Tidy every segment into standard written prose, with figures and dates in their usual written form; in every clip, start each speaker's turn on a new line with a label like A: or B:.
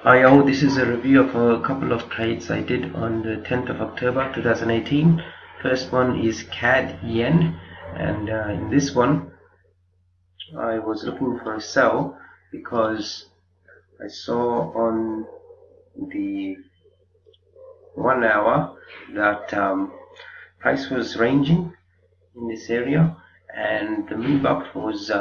A: Hi all, this is a review of a couple of trades I did on the 10th of October 2018. First one is CAD Yen, and in this one I was looking for a sell because I saw on the 1 hour that price was ranging in this area, and the move up was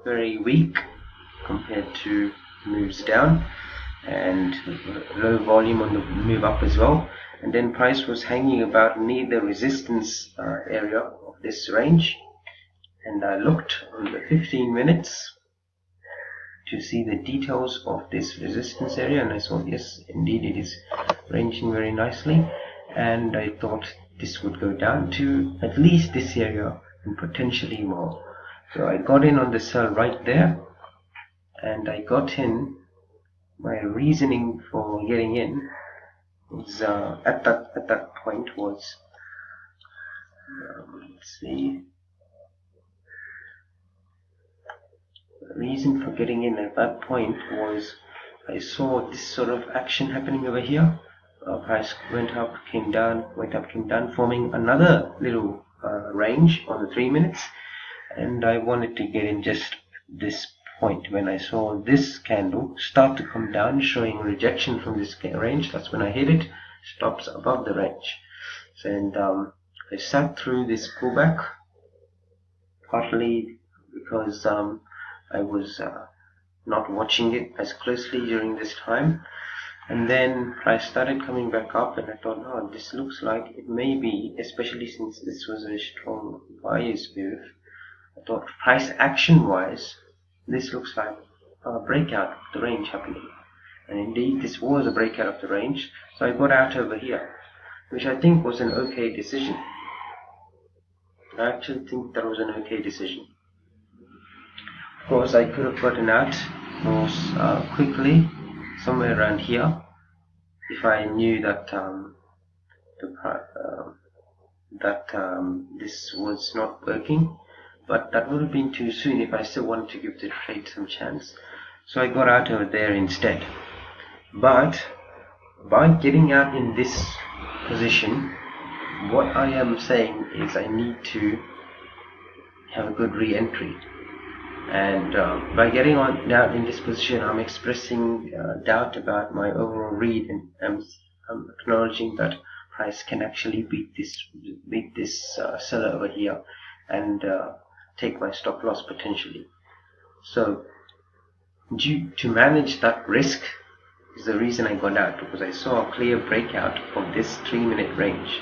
A: very weak compared to moves down, and low volume on the move up as well. And then price was hanging about near the resistance area of this range, and I looked on the 15 minutes to see the details of this resistance area, and I saw, yes, indeed it is ranging very nicely, and I thought this would go down to at least this area and potentially more. So I got in on the sell right there, and I got in. My reasoning for getting in was at that point was let's see. The reason for getting in at that point was I saw this sort of action happening over here. Price went up, came down, went up, came down, forming another little range on the 3 minutes, and I wanted to get in just this point. When I saw this candle start to come down, showing rejection from this range, that's when I hit it. Stops above the range, and I sat through this pullback, partly because I was not watching it as closely during this time, and then price started coming back up, and I thought, oh, this looks like it may be, especially since this was a strong buyer's move, I thought price action wise this looks like a breakout of the range happening. And indeed, this was a breakout of the range. So I got out over here, which I think was an okay decision. I actually think that was an okay decision. Of course, I could have gotten out more quickly, somewhere around here, if I knew that this was not working. But that would have been too soon if I still wanted to give the trade some chance. So I got out over there instead. But by getting out in this position, what I am saying is I need to have a good re-entry. And by getting out in this position, I'm expressing doubt about my overall read, and I'm acknowledging that price can actually beat this seller over here, and take my stop loss potentially. So to manage that risk is the reason I got out, because I saw a clear breakout of this 3-minute range.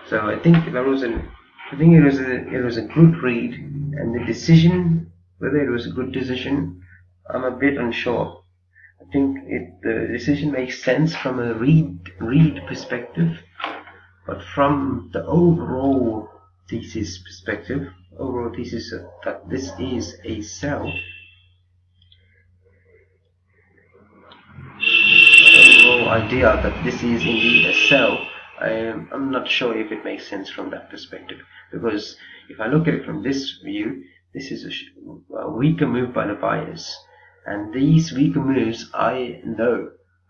A: So I think it was a good read, and the decision, whether it was a good decision, I'm a bit unsure. I think the decision makes sense from a read perspective, but from the overall thesis perspective, that this is a sell, the overall idea that this is indeed a sell, I'm not sure if it makes sense from that perspective, because if I look at it from this view, this is a weaker move by the buyers, and these weaker moves, I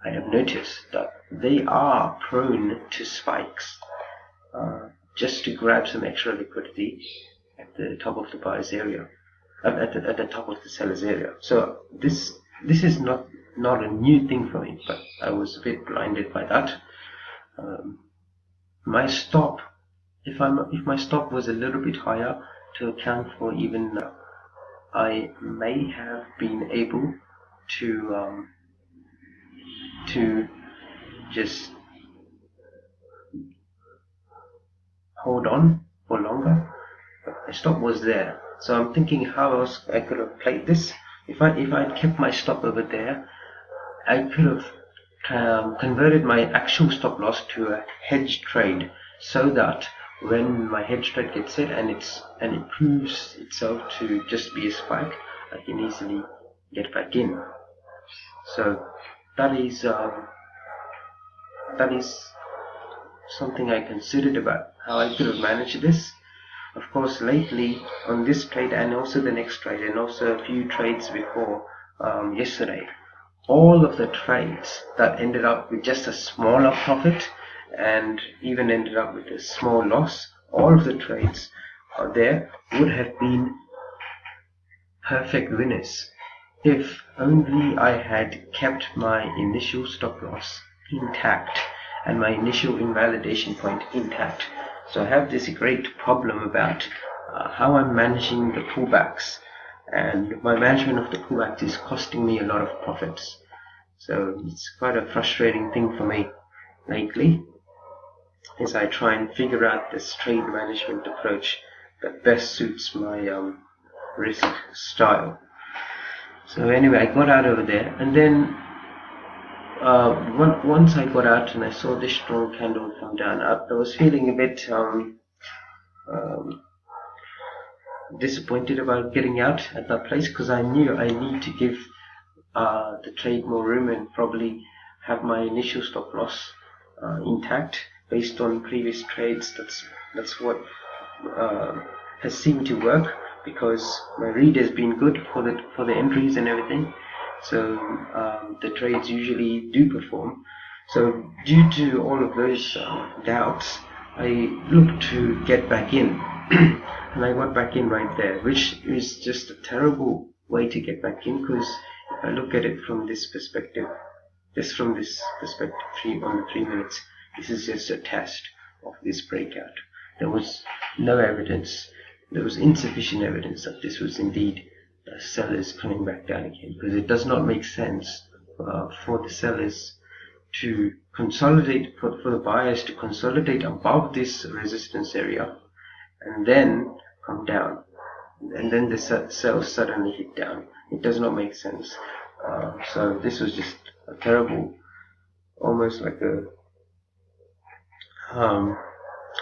A: have noticed that they are prone to spikes, just to grab some extra liquidity at the top of the buyer's area, at the top of the seller's area. So this is not a new thing for me, but I was a bit blinded by that. My stop, if my stop was a little bit higher to account for even I may have been able to just hold on for longer. But my stop was there, so I'm thinking how else I could have played this. If I'd kept my stop over there, I could have converted my actual stop loss to a hedge trade, so that when my hedge trade gets hit and it proves itself to just be a spike, I can easily get back in. So that is something I considered about how I could have managed this. Of course, lately on this trade and also the next trade and also a few trades before yesterday, all of the trades that ended up with just a smaller profit and even ended up with a small loss, all of the trades there would have been perfect winners if only I had kept my initial stop loss intact and my initial invalidation point intact. So I have this great problem about how I'm managing the pullbacks, and my management of the pullbacks is costing me a lot of profits. So it's quite a frustrating thing for me lately as I try and figure out this trade management approach that best suits my risk style. So anyway, I got out over there, and then once I got out and I saw this strong candle come down, I was feeling a bit disappointed about getting out at that place, because I knew I need to give the trade more room and probably have my initial stop loss intact based on previous trades. That's what has seemed to work, because my read has been good for the entries and everything. So the trades usually do perform. So due to all of those doubts, I looked to get back in. And I got back in right there, which is just a terrible way to get back in, because if I look at it from this perspective, just from this perspective, on the 3 minutes, this is just a test of this breakout. There was no evidence, there was insufficient evidence that this was indeed sellers coming back down again, because it does not make sense for the sellers to consolidate, for the buyers to consolidate above this resistance area and then come down, and then the sales suddenly hit down. It does not make sense. So this was just a terrible, almost like a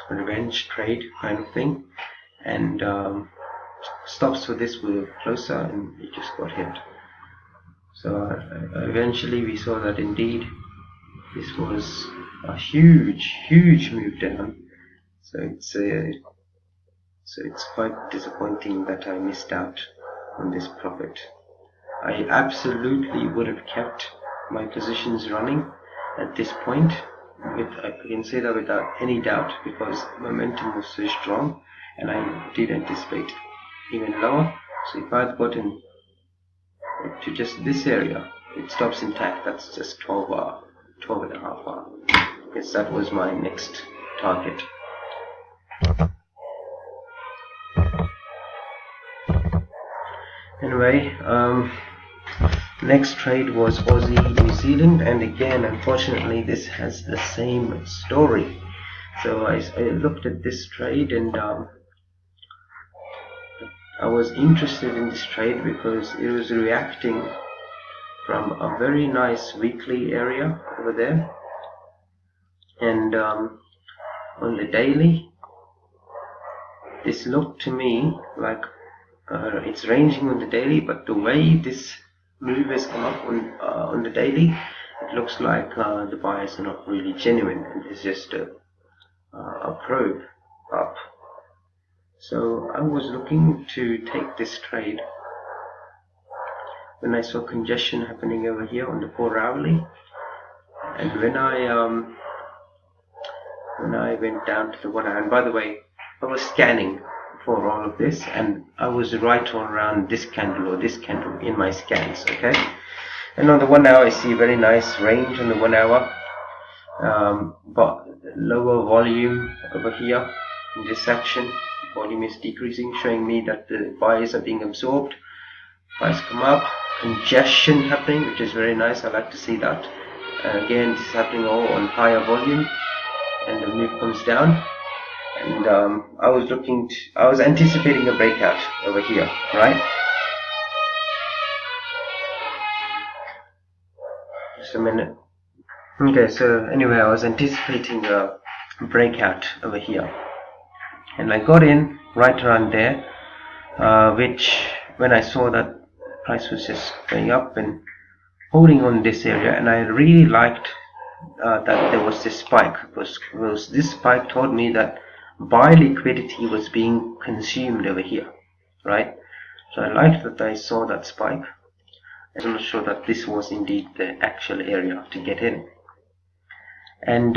A: revenge trade kind of thing, and stops for this were closer and it just got hit. So eventually we saw that indeed this was a huge move down. So it's quite disappointing that I missed out on this profit. I absolutely would have kept my positions running at this point. I can say that without any doubt, because momentum was so strong and I did anticipate even lower. So if I had gotten to just this area, it stops intact. That's just 12 and a half hour. Yes, that was my next target. Anyway, next trade was Aussie New Zealand, and again, unfortunately, this has the same story. So I looked at this trade, and I was interested in this trade because it was reacting from a very nice weekly area over there, and on the daily, this looked to me like it's ranging on the daily, but the way this move has come up on the daily, it looks like the buyers are not really genuine, and it's just a probe up. So I was looking to take this trade when I saw congestion happening over here on the 4 hourly, and when I went down to the 1 hour, and by the way, I was scanning for all of this, and I was right on around this candle or this candle in my scans, okay? And on the 1 hour, I see a very nice range on the 1 hour, but lower volume over here in this section. Volume is decreasing, showing me that the buyers are being absorbed. Price come up, congestion happening, which is very nice. I like to see that. Again, this is happening all on higher volume, and the move comes down. And I was anticipating a breakout over here, right? Just a minute. Okay, so anyway, I was anticipating a breakout over here, and I got in right around there, which when I saw that price was just going up and holding on this area, and I really liked that there was this spike, because this spike told me that buy liquidity was being consumed over here, right? So I liked that I saw that spike, I'm not sure that this was indeed the actual area to get in. And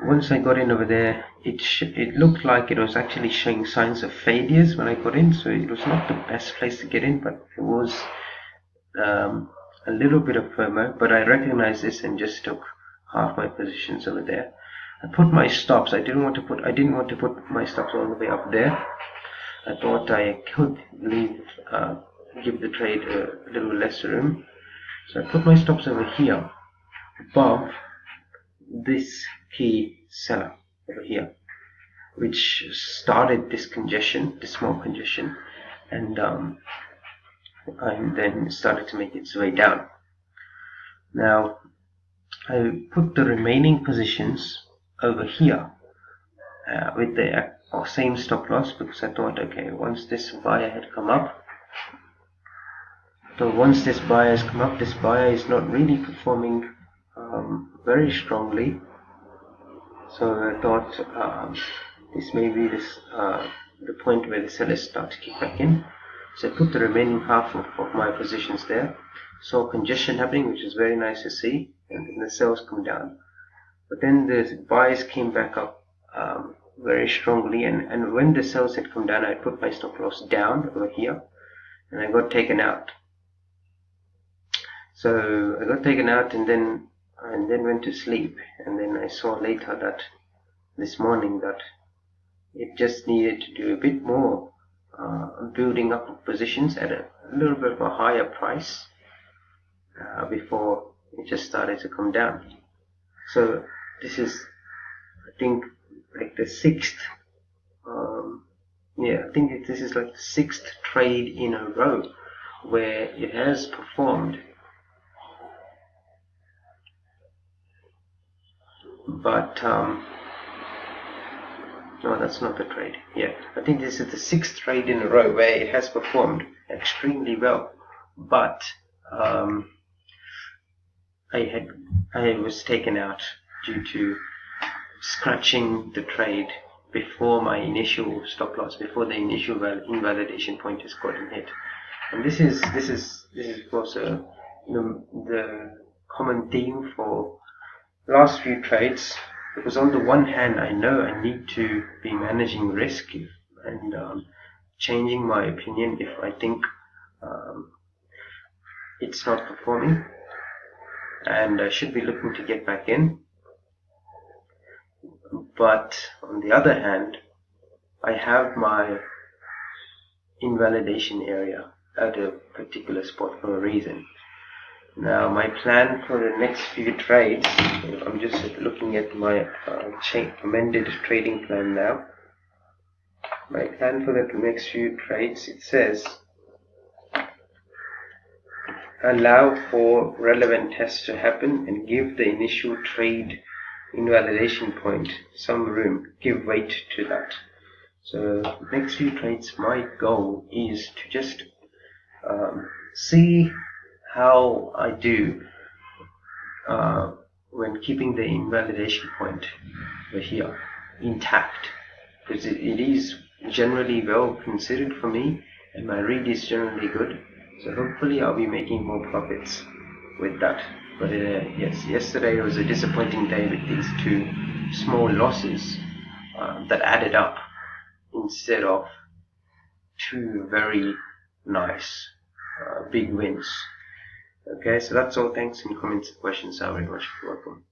A: once I got in over there, it looked like it was actually showing signs of failures when I got in, so it was not the best place to get in, but it was a little bit of FOMO. But I recognized this and just took half my positions over there. I put my stops. I didn't want to put my stops all the way up there. I thought I could give the trade a little less room. So I put my stops over here, above this key seller over here, which started this congestion, this small congestion, and then started to make its way down. Now, I put the remaining positions over here with the same stop loss, because I thought, okay, once this buyer had come up, so once this buyer has come up, this buyer is not really performing very strongly. So I thought this may be the point where the sellers start to kick back in. So I put the remaining half of my positions there. Saw congestion happening, which is very nice to see, and then the sales come down. But then the buyers came back up very strongly, and when the sales had come down, I put my stop loss down over here, and I got taken out. So I got taken out and then went to sleep, and then I saw later that this morning that it just needed to do a bit more building up of positions at a little bit of a higher price before it just started to come down. So this is, I think, like the sixth this is like the sixth trade in a row where it has performed. But no, that's not the trade. Yeah, I think this is the sixth trade in a row where it has performed extremely well. But I was taken out due to scratching the trade before my initial stop loss, before the initial invalidation point has gotten hit. And this is also the common theme for last few trades, because on the one hand I know I need to be managing risk and changing my opinion if I think it's not performing, and I should be looking to get back in. But on the other hand, I have my invalidation area at a particular spot for a reason. Now, my plan for the next few trades, I'm just looking at my amended trading plan now. My plan for the next few trades, it says, allow for relevant tests to happen and give the initial trade invalidation point some room, give weight to that. So next few trades, my goal is to just see how I do when keeping the invalidation point over here intact, because it is generally well considered for me and my read is generally good, so hopefully I'll be making more profits with that. But yes, yesterday was a disappointing day with these two small losses that added up instead of two very nice big wins. Okay, so that's all. Thanks. Any comments and questions are very much welcome.